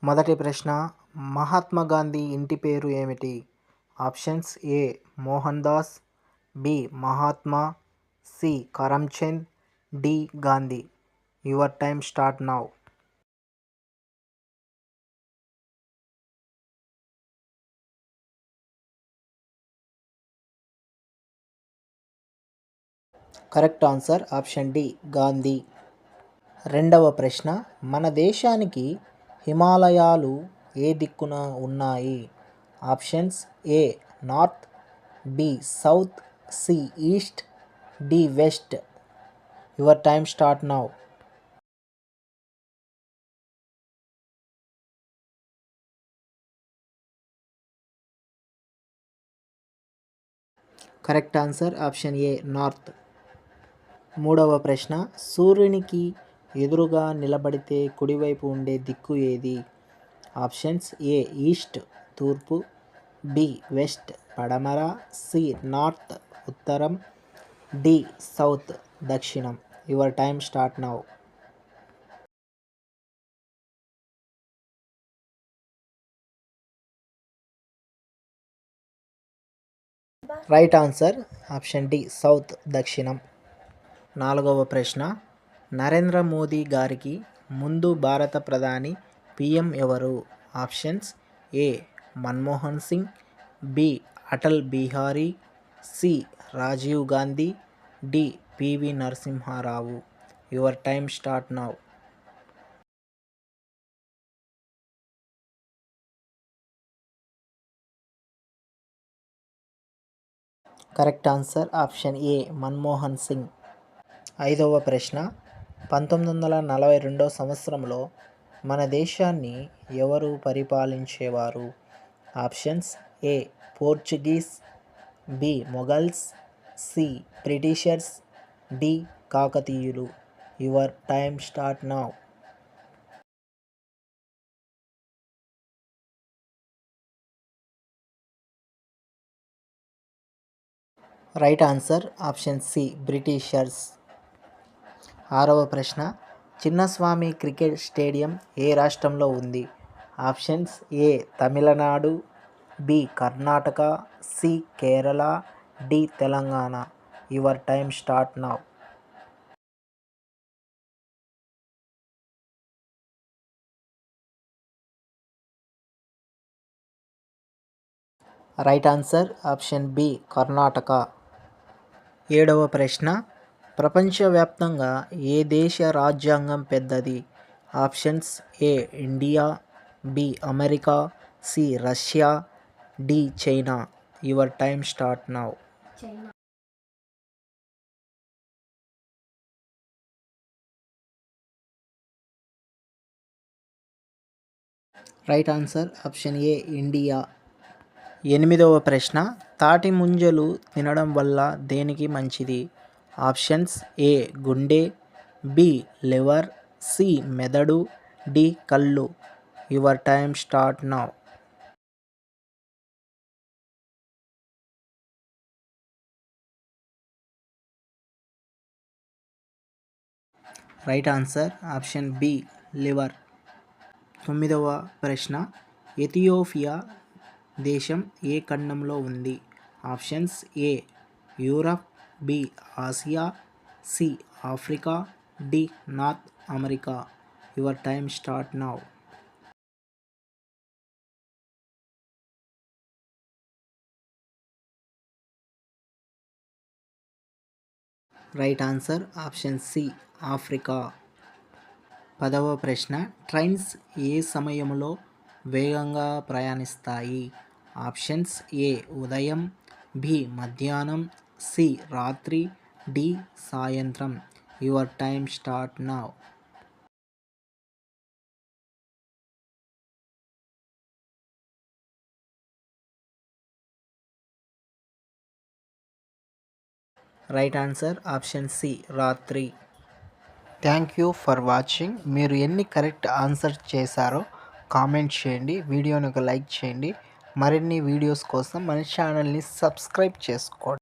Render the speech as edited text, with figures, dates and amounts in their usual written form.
మొదటి ప్రశ్న, మహాత్మా గాంధీ ఇంటి పేరు ఏమిటి? Options A Mohan Das, B Mahatma, C Karamchand, D Gandhi. Your time start now. Correct answer option D Gandhi. రెండవ ప్రశ్న, మన దేశానికి హిమాలయాలు ఏ దిక్కున ఉన్నాయి? Options A north, B south, C east, D west. Your time start now. Correct answer option A north. మూడవ ప్రశ్న, సూర్యునికి ఎదురుగా నిలబడితే కుడివైపు ఉండే దిక్కు ఏది? ఆప్షన్స్ ఏ ఈస్ట్ తూర్పు, బి వెస్ట్ పడమర, సి నార్త్ ఉత్తరం, డి సౌత్ దక్షిణం. Your time start now. Right answer option D south దక్షిణం. నాలుగవ ప్రశ్న, నరేంద్ర మోదీ గారికి ముందు భారత ప్రధాని పిఎం ఎవరు? Options A Manmohan Singh, B Atal Bihari, C Rajiv Gandhi, D PV Narasimha Rao. Your time start now. Correct answer option A Manmohan Singh. ఐదవ ప్రశ్న, 1942 సంవత్సరంలో మన దేశాన్ని ఎవరు పరిపాలించేవారు? Options A Portuguese, B Mughals, C Britishers, D కాకతీయులు. Your time start now. Right answer option C Britishers. ఆరవ ప్రశ్న, చిన్నస్వామి క్రికెట్ స్టేడియం ఏ రాష్ట్రంలో ఉంది? Options A Tamil Nadu, B Karnataka, C Kerala, D Telangana. Your time start now. Right answer option B Karnataka. ఏడవ ప్రశ్న, ప్రపంచవ్యాప్తంగా ఏ దేశ రాజ్యాంగం పెద్దది? Options A India, B America, C Russia, D China. Your time start now. Right answer option A India. ఎనిమిదవ ప్రశ్న, తాటి ముంజలు తినడం వల్ల దేనికి మంచిది? ఆప్షన్స్ ఏ గుండె, బి లివర్, సి మెదడు, డి కళ్ళు. Your time start now. Right answer option B liver. తొమ్మిదవ ప్రశ్న, ఎథియోపియా దేశం ఏ ఖండంలో ఉంది? Options A Europe, B Asia, C Africa, D North America. Your time start now. Right answer option C Africa. పదవ ప్రశ్న, ట్రైన్స్ ఏ సమయంలో వేగంగా ప్రయాణిస్తాయి? ఆప్షన్స్ ఏ ఉదయం, బి మధ్యాహ్నం, సి రాత్రి, డి సాయంత్రం. Your time start now. Right answer option C రాత్రి. Thank you for watching. మీరు ఎన్ని కరెక్ట్ ఆన్సర్ చేశారో కామెంట్ చేయండి. వీడియోని ఒక లైక్ చేయండి. మరిన్ని వీడియోస్ కోసం మన ఛానల్ని సబ్స్క్రైబ్ చేసుకోండి.